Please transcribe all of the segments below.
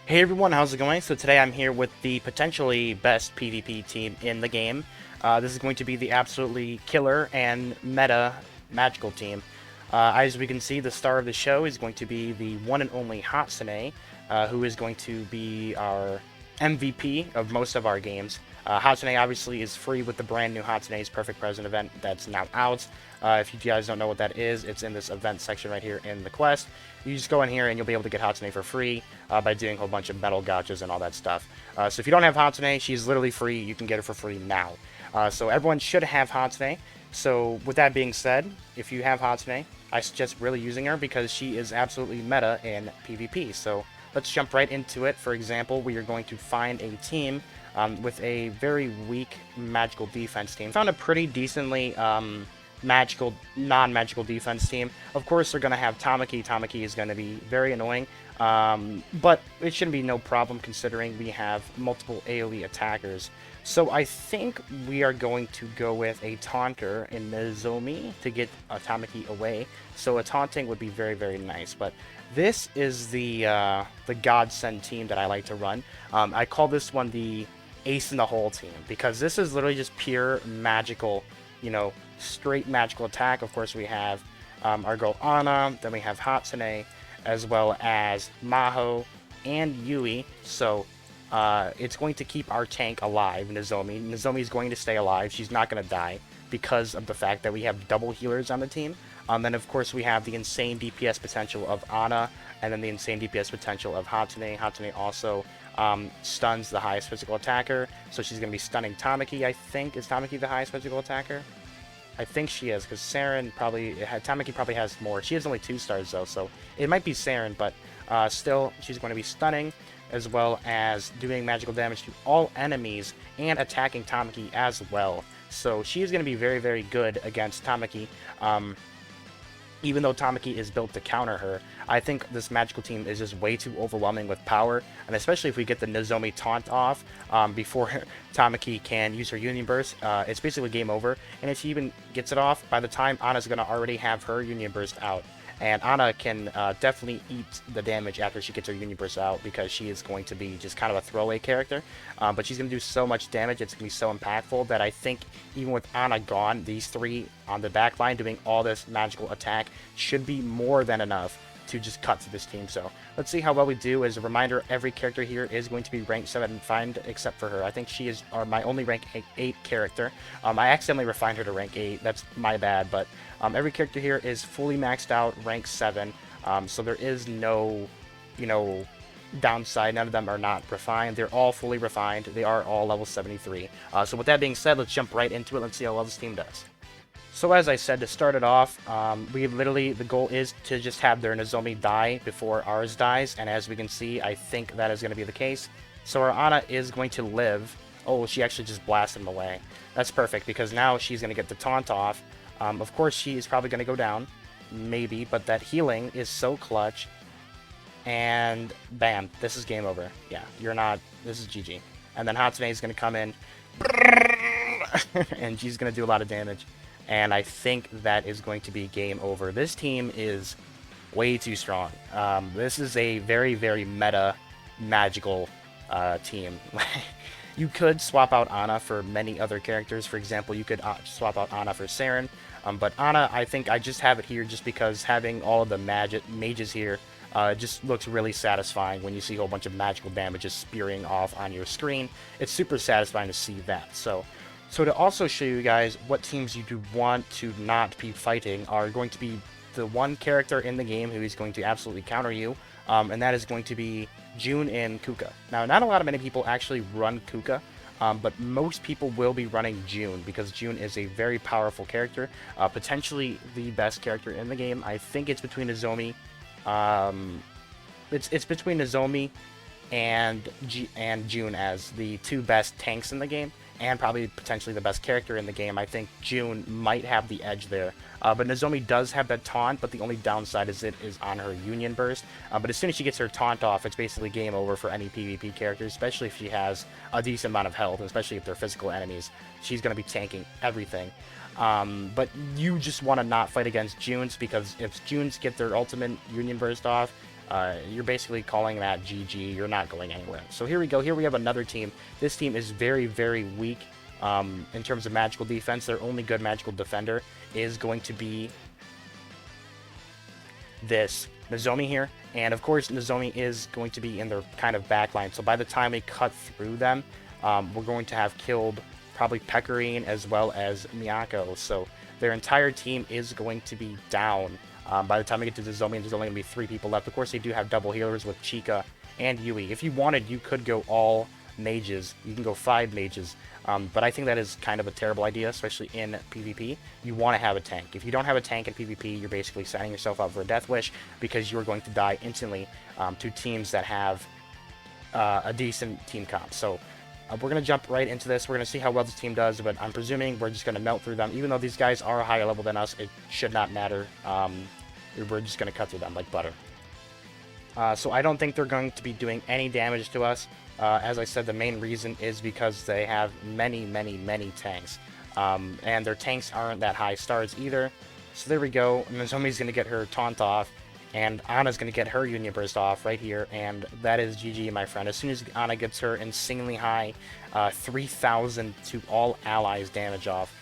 Hey everyone, how's it going? So today I'm here with the potentially best PvP team in the game. This is going to be the absolutely killer and meta magical team. As we can see, the star of the show is going to be the one and only Hatsune, who is going to be our MVP of most of our games. Hatsune obviously is free with the brand new Hatsune's Perfect Present event that's now out. If you guys don't know what that is, it's in this event section right here in the quest. You just go in here and you'll be able to get Hatsune for free by doing a whole bunch of metal gotchas and all that stuff. So if you don't have Hatsune, she's literally free. You can get her for free now. So everyone should have Hatsune. So with that being said, if you have Hatsune, I suggest really using her because she is absolutely meta in PvP. So let's jump right into it. For example, we are going to find a team with a very weak magical defense team. Found a pretty decently magical, non-magical defense team. Of course, they're going to have Tamaki. Tamaki is going to be very annoying, but it shouldn't be no problem considering we have multiple AoE attackers. So I think we are going to go with a Taunter in Nozomi to get Tamaki away. So a taunting would be very, very nice, but this is the godsend team that I like to run. I call this one the ace in the hole team because this is literally just pure magical, straight magical attack. Of course, we have our girl Ana, then we have Hatsune, as well as Maho and Yui. So it's going to keep our tank alive, Nozomi. Nozomi is going to stay alive. She's not going to die because of the fact that we have double healers on the team. Then, of course, we have the insane DPS potential of Ana, and then the insane DPS potential of Hatsune. Hatsune also stuns the highest physical attacker, so she's going to be stunning Tamaki, I think. Is Tamaki the highest physical attacker? I think she is, because Tamaki probably has more. She has only 2 stars, though, so it might be Saren, but still, she's going to be stunning, as well as doing magical damage to all enemies, and attacking Tamaki as well. So she is going to be very, very good against Tamaki. Even though Tamaki is built to counter her, I think this magical team is just way too overwhelming with power, and especially if we get the Nozomi taunt off before Tamaki can use her Union Burst, it's basically game over. And if she even gets it off, by the time Ana's going to already have her Union Burst out. And Ana can definitely eat the damage after she gets her Union Burst out because she is going to be just kind of a throwaway character. But she's going to do so much damage, it's going to be so impactful that I think even with Ana gone, these 3 on the back line doing all this magical attack should be more than enough to just cut through this team. So let's see how well we do. As a reminder, every character here is going to be ranked 7 and refined except for her. I think she is my only rank 8 character. I accidentally refined her to rank 8. That's my bad, but every character here is fully maxed out, rank 7. So there is no, downside. None of them are not refined. They're all fully refined. They are all level 73. So with that being said, let's jump right into it. Let's see how well this team does. So as I said, to start it off, the goal is to just have their Nozomi die before ours dies, and as we can see, I think that is going to be the case. So our Ana is going to live. Oh, she actually just blasted him away. That's perfect, because now she's going to get the taunt off. Of course, she is probably going to go down, maybe, but that healing is so clutch. And bam, this is game over. Yeah, this is GG. And then Hatsune is going to come in, and she's going to do a lot of damage. And I think that is going to be game over. This team is way too strong. This is a very, very meta, magical team. You could swap out Ana for many other characters. For example, you could swap out Ana for Saren. But Ana, I think I just have it here just because having all of the mages here just looks really satisfying when you see a whole bunch of magical damage just spearing off on your screen. It's super satisfying to see that. So to also show you guys what teams you do want to not be fighting are going to be the one character in the game who is going to absolutely counter you, and that is going to be June and Kuka. Now, not a lot of many people actually run Kuka, but most people will be running June because June is a very powerful character, potentially the best character in the game. I think it's between Nozomi, it's between Nozomi and June as the 2 best tanks in the game, and probably potentially the best character in the game. I think June might have the edge there. But Nozomi does have that taunt, but the only downside is it is on her Union Burst. But as soon as she gets her taunt off, it's basically game over for any PvP character, especially if she has a decent amount of health, and especially if they're physical enemies. She's going to be tanking everything. But you just want to not fight against Junes, because if Junes get their ultimate Union Burst off, you're basically calling that GG. You're not going anywhere. So here we go. Here we have another team. This team is very, very weak in terms of magical defense. Their only good magical defender is going to be this Nozomi here. And of course, Nozomi is going to be in their kind of backline. So by the time we cut through them, we're going to have killed probably Pecorine as well as Miyako. So their entire team is going to be down. By the time we get to Nozomi, there's only going to be 3 people left. Of course, they do have double healers with Chica and Yui. If you wanted, you could go all mages. You can go 5 mages. But I think that is kind of a terrible idea, especially in PvP. You want to have a tank. If you don't have a tank in PvP, you're basically setting yourself up for a death wish because you're going to die instantly to teams that have a decent team comp. So we're going to jump right into this. We're going to see how well this team does, but I'm presuming we're just going to melt through them. Even though these guys are a higher level than us, it should not matter. We're just going to cut through them like butter. So I don't think they're going to be doing any damage to us. As I said, the main reason is because they have many, many, many tanks. And their tanks aren't that high stars either. So there we go. Nozomi's going to get her taunt off. And Ana's going to get her Union Burst off right here. And that is GG, my friend. As soon as Ana gets her insanely high 3,000 to all allies damage off,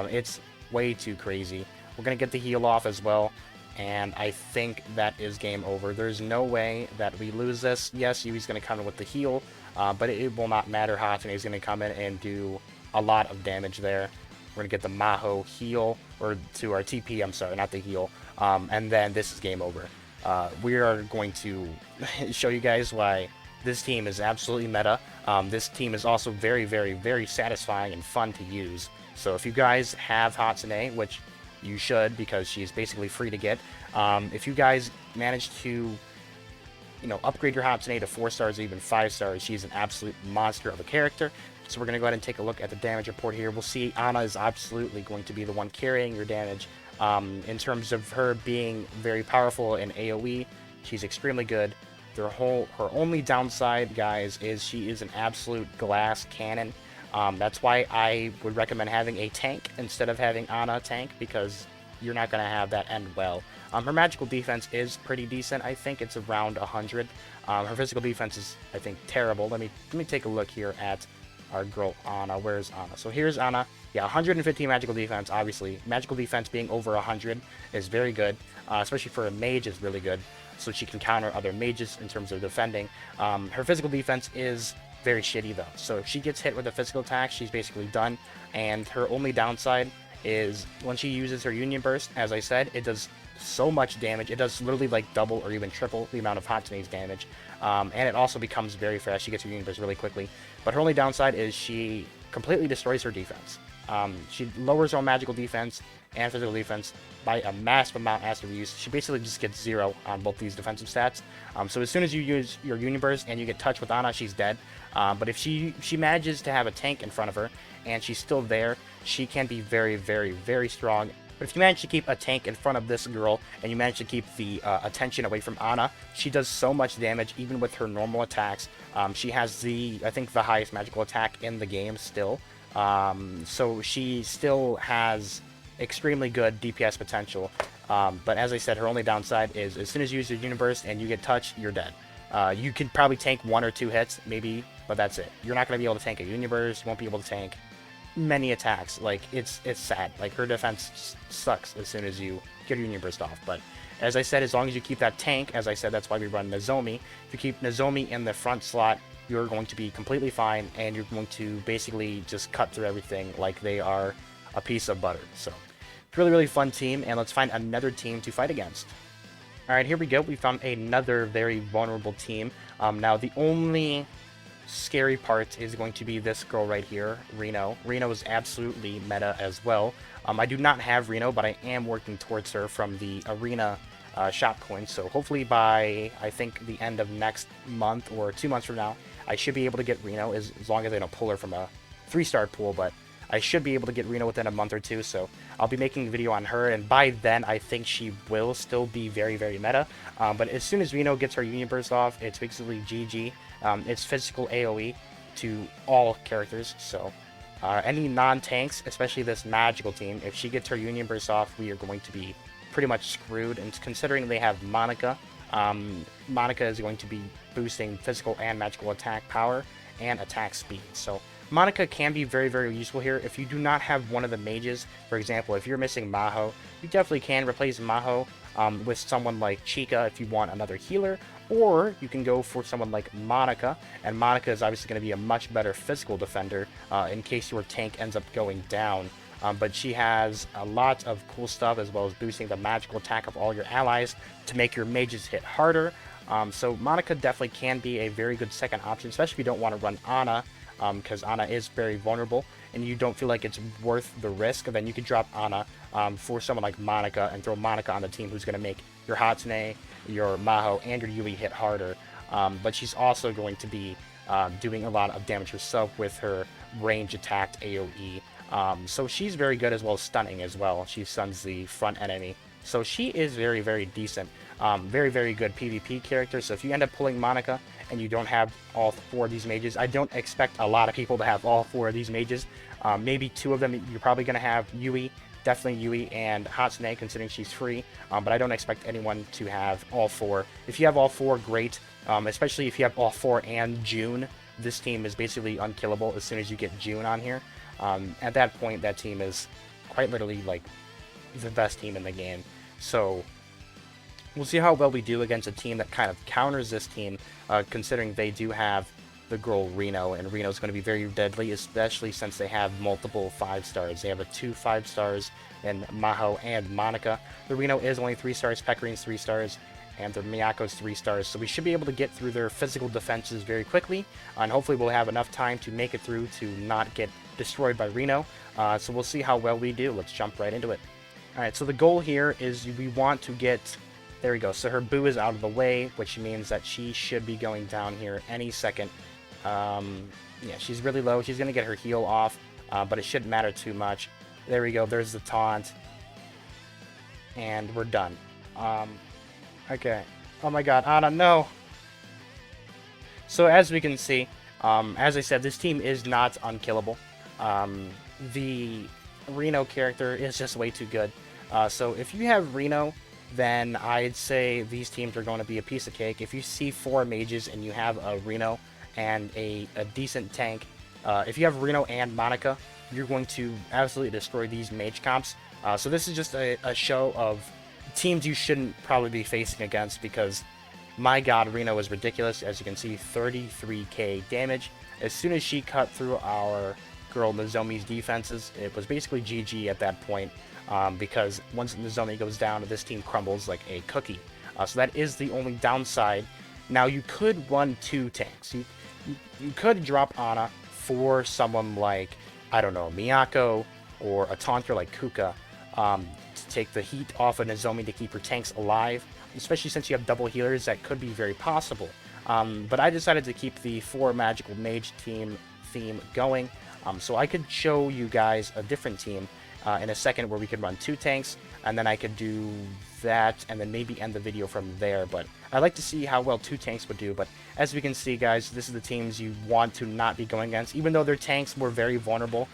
it's way too crazy. We're going to get the heal off as well. And I think that is game over. There's no way that we lose this. Yes, Yui's going to come in with the heal, but it will not matter. Hatsune is going to come in and do a lot of damage there. We're going to get the Maho heal, or to our TP, I'm sorry, not the heal. And then this is game over. We are going to show you guys why this team is absolutely meta. This team is also very, very, very satisfying and fun to use. So if you guys have Hatsune, which you should, because she's basically free to get. If you guys manage to, upgrade your Hatsune to 4 stars or even 5 stars, she's an absolute monster of a character. So we're going to go ahead and take a look at the damage report here. We'll see Ana is absolutely going to be the one carrying your damage. In terms of her being very powerful in AoE, she's extremely good. Her only downside, guys, is she is an absolute glass cannon. That's why I would recommend having a tank instead of having Ana tank, because you're not going to have that end well. Her magical defense is pretty decent. I think it's around 100. Her physical defense is, I think, terrible. Let me take a look here at our girl Ana. Where's Ana? So here's Ana. Yeah, 115 magical defense, obviously. Magical defense being over 100 is very good, especially for a mage is really good, so she can counter other mages in terms of defending. Her physical defense is very shitty though, so if she gets hit with a physical attack, she's basically done. And her only downside is when she uses her Union Burst, as I said, it does so much damage. It does literally like double or even triple the amount of Hatsune's damage, and it also becomes very fast. She gets her Union Burst really quickly, but her only downside is she completely destroys her defense. She lowers her magical defense and physical defense by a massive amount after use. She basically just gets 0 on both these defensive stats. So as soon as you use your Union Burst and you get touched with Ana, she's dead. But if she manages to have a tank in front of her and she's still there, she can be very, very, very strong. But if you manage to keep a tank in front of this girl and you manage to keep the attention away from Ana, she does so much damage even with her normal attacks. She has I think the highest magical attack in the game still. So she still has extremely good DPS potential. But as I said, her only downside is as soon as you use your Union Burst and you get touched, you're dead. You can probably tank 1 or 2 hits, maybe, but that's it. You're not going to be able to tank a Union Burst. You won't be able to tank many attacks. Like, it's sad. Like, her defense sucks as soon as you get your Union Burst off. But as I said, as long as you keep that tank, as I said, that's why we run Nozomi. If you keep Nozomi in the front slot, you're going to be completely fine, and you're going to basically just cut through everything like they are a piece of butter. So, it's a really, really fun team, and let's find another team to fight against. Alright, here we go. We found another very vulnerable team. Now, the only scary part is going to be this girl right here, Rino. Rino is absolutely meta as well. I do not have Rino, but I am working towards her from the arena shop coins. So hopefully by, I think, the end of next month or 2 months from now, I should be able to get Rino, as long as I don't pull her from a 3-star pool, but I should be able to get Rino within a month or 2, so I'll be making a video on her, and by then I think she will still be very, very meta. But as soon as Rino gets her Union Burst off, it's basically GG. It's physical AoE to all characters, so any non-tanks, especially this magical team, if she gets her Union Burst off, we are going to be pretty much screwed. And considering they have Monica, Monica is going to be boosting physical and magical attack power and attack speed. So Monica can be very, very useful here. If you do not have one of the mages, for example, if you're missing Maho, you definitely can replace Maho with someone like Chica if you want another healer, or you can go for someone like Monica, and Monica is obviously going to be a much better physical defender in case your tank ends up going down. But she has a lot of cool stuff, as well as boosting the magical attack of all your allies to make your mages hit harder. So Monica definitely can be a very good second option, especially if you don't want to run Ana, because Ana is very vulnerable, and you don't feel like it's worth the risk. Then you could drop Ana for someone like Monica and throw Monica on the team, who's going to make your Hatsune, your Maho, and your Yui hit harder. But she's also going to be doing a lot of damage herself with her range attacked AoE. So she's very good, as well as stunning as well. She stuns the front enemy. So she is very, very decent. Very, very good PvP character. So if you end up pulling Monica and you don't have all 4 of these mages, I don't expect a lot of people to have all 4 of these mages. Maybe 2 of them you're probably going to have Yui, definitely Yui and Hatsune, considering she's free. But I don't expect anyone to have all 4. If you have all 4, great. Especially if you have all 4 and June. This team is basically unkillable as soon as you get June on here. At that point, that team is quite literally like the best team in the game. So we'll see how well we do against a team that kind of counters this team, considering they do have the girl Rino, and Rino's going to be very deadly, especially since they have multiple 5-stars. They have 2 5-stars in Maho and Monica. The Rino is only 3 stars, Pekarine's 3 stars, and their Miyako's 3 stars, so we should be able to get through their physical defenses very quickly, and hopefully we'll have enough time to make it through to not get destroyed by Rino. So we'll see how well we do. Let's jump right into it. Alright, so the goal here is we want to get... There we go. So her boo is out of the way, which means that she should be going down here any second. Yeah, she's really low. She's going to get her heal off, but it shouldn't matter too much. There we go. There's the taunt. And we're done. Okay. Oh my god, Ana, no! So as we can see, as I said, this team is not unkillable. The Rino character is just way too good. So if you have Rino, then I'd say these teams are going to be a piece of cake. If you see 4 mages and you have a Rino and a decent tank, if you have Rino and Monica, you're going to absolutely destroy these mage comps. So this is just a show of teams you shouldn't probably be facing against, because my god, Rino is ridiculous. As you can see, 33k damage. As soon as she cut through our girl Nozomi's defenses, it was basically GG at that point, because once Nozomi goes down, this team crumbles like a cookie. So that is the only downside. Now you could run 2 tanks. You could drop Ana for someone like, I don't know, Miyako, or a taunter like Kuka, to take the heat off of Nozomi to keep her tanks alive, especially since you have double healers. That could be very possible. But I decided to keep the 4 magical mage team theme going, so I could show you guys a different team in a second where we could run 2 tanks, and then I could do that and then maybe end the video from there. But I'd like to see how well 2 tanks would do. But as we can see, guys, this is the teams you want to not be going against, even though their tanks were very vulnerable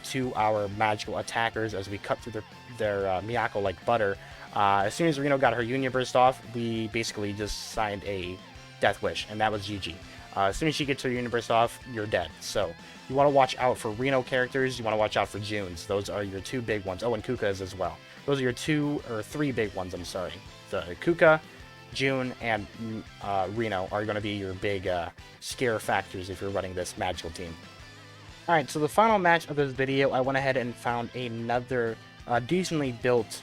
to our magical attackers as we cut through their Miyako like butter. As soon as Rino got her Union Burst off, we basically just signed a death wish, and that was GG. As soon as she gets her Union Burst off, you're dead. So you want to watch out for Rino characters. You want to watch out for Junes. Those are your 2 big ones. Oh, and Kuka's as well. Those are your 2 or 3 big ones. I'm sorry. The Kuka, June, and Rino are going to be your big scare factors if you're running this magical team. Alright, so the final match of this video, I went ahead and found another decently built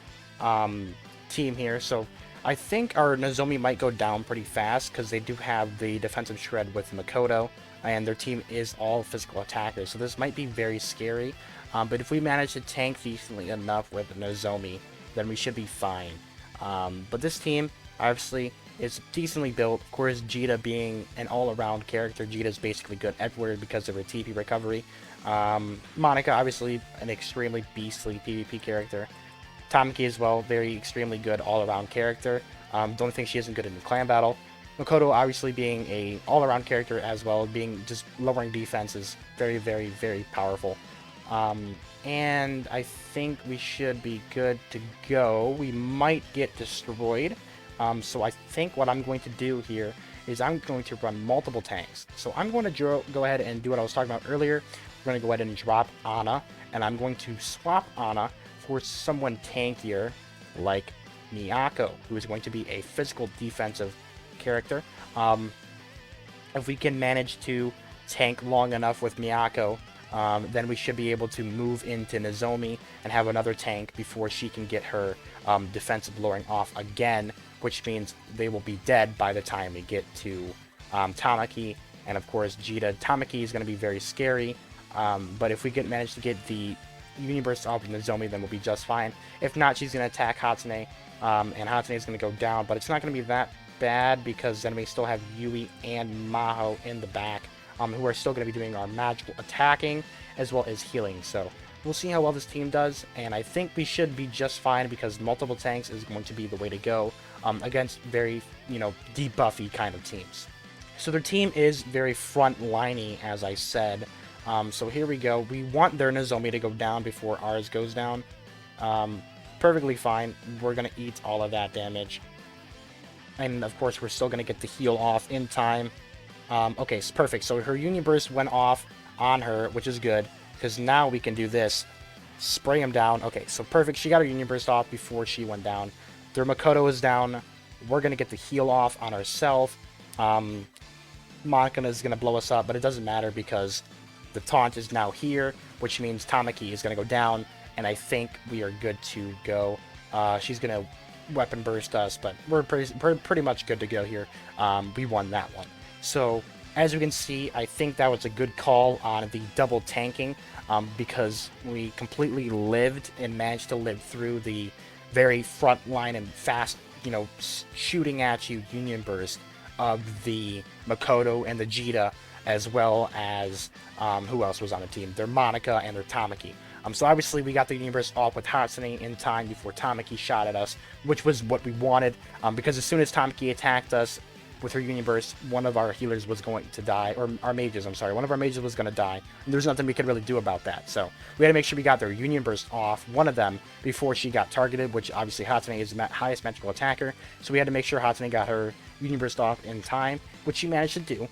team here. So I think our Nozomi might go down pretty fast, because they do have the defensive shred with Makoto, and their team is all physical attackers, so this might be very scary. But if we manage to tank decently enough with Nozomi, then we should be fine. But this team, obviously, is decently built. Of course, Jita being an all-around character, Jita is basically good everywhere because of her TP recovery. Monica, obviously, an extremely beastly PvP character. Tamaki as well, very extremely good all-around character. Don't think she isn't good in the clan battle. Makoto obviously being a all-around character as well, being just lowering defense is very, very, very powerful. And I think we should be good to go. We might get destroyed, So I think what I'm going to do here is I'm going to run multiple tanks. So I'm going to go ahead and do what I was talking about earlier. We're going to go ahead and drop Ana, and I'm going to swap Ana for someone tankier like Miyako, who is going to be a physical defensive character. If we can manage to tank long enough with Miyako, then we should be able to move into Nozomi and have another tank before she can get her defensive lowering off again, which means they will be dead by the time we get to Tamaki and of course Jita. Tamaki is going to be very scary, but if we manage to get the Union Burst off with Nozomi, then we'll be just fine. If not, she's going to attack Hatsune, and Hatsune is going to go down, but it's not going to be that bad because then we still have Yui and Maho in the back, who are still going to be doing our magical attacking as well as healing. So we'll see how well this team does, and I think we should be just fine because multiple tanks is going to be the way to go against very, debuffy kind of teams. So their team is very front-liney, as I said. So here we go. We want their Nozomi to go down before ours goes down. Perfectly fine. We're going to eat all of that damage. And of course, we're still going to get the heal off in time. Okay, it's perfect. So her Union Burst went off on her, which is good, because now we can do this. Spray him down. Okay, so perfect. She got her Union Burst off before she went down. Their Makoto is down. We're going to get the heal off on ourselves. Monica is going to blow us up, but it doesn't matter because the taunt is now here, which means Tamaki is going to go down, and I think we are good to go. She's going to weapon burst us, but we're pretty much good to go here. We won that one. So as you can see, I think that was a good call on the double tanking, because we completely lived and managed to live through the very front line and fast, shooting at you Union Burst of the Makoto and the Jita, as well as who else was on the team? Their Monica and their Tamaki. So obviously we got the Union Burst off with Hatsune in time before Tamaki shot at us, which was what we wanted, because as soon as Tamaki attacked us with her Union Burst, one of our healers was going to die, or our mages, I'm sorry, one of our mages was going to die, and there's nothing we could really do about that. So we had to make sure we got their Union Burst off, one of them, before she got targeted, which obviously Hatsune is the highest magical attacker, so we had to make sure Hatsune got her Union Burst off in time, which she managed to do.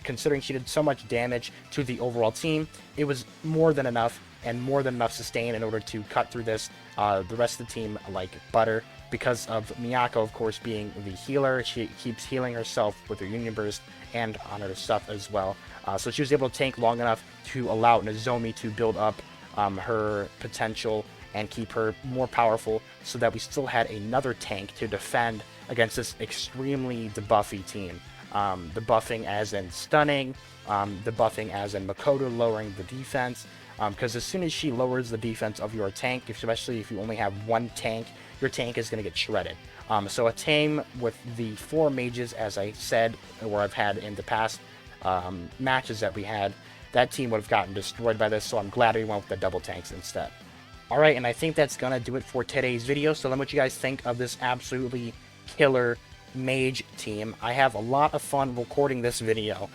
Considering she did so much damage to the overall team, it was more than enough, and more than enough sustain in order to cut through this, the rest of the team like butter. Because of Miyako, of course, being the healer, she keeps healing herself with her Union Burst and on her stuff as well. So she was able to tank long enough to allow Nozomi to build up her potential and keep her more powerful, so that we still had another tank to defend against this extremely debuffy team. Debuffing as in stunning, debuffing as in Makoto lowering the defense, because as soon as she lowers the defense of your tank, especially if you only have one tank, your tank is going to get shredded. So a team with the 4 mages, as I said, or I've had in the past matches that we had, that team would have gotten destroyed by this, so I'm glad we went with the double tanks instead. Alright, and I think that's going to do it for today's video, so let me know what you guys think of this absolutely killer mage team. I have a lot of fun recording this video,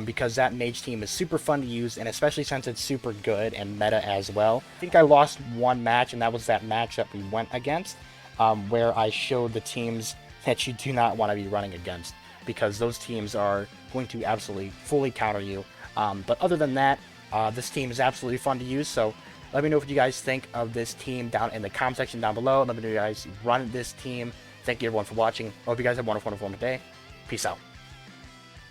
because that mage team is super fun to use, and especially since it's super good and meta as well. I think I lost one match, and that was that match that we went against, where I showed the teams that you do not want to be running against, because those teams are going to absolutely fully counter you. But other than that, this team is absolutely fun to use, so let me know what you guys think of this team down in the comment section down below. Let me know if you guys run this team. Thank you everyone for watching. I hope you guys have a wonderful day. Peace out.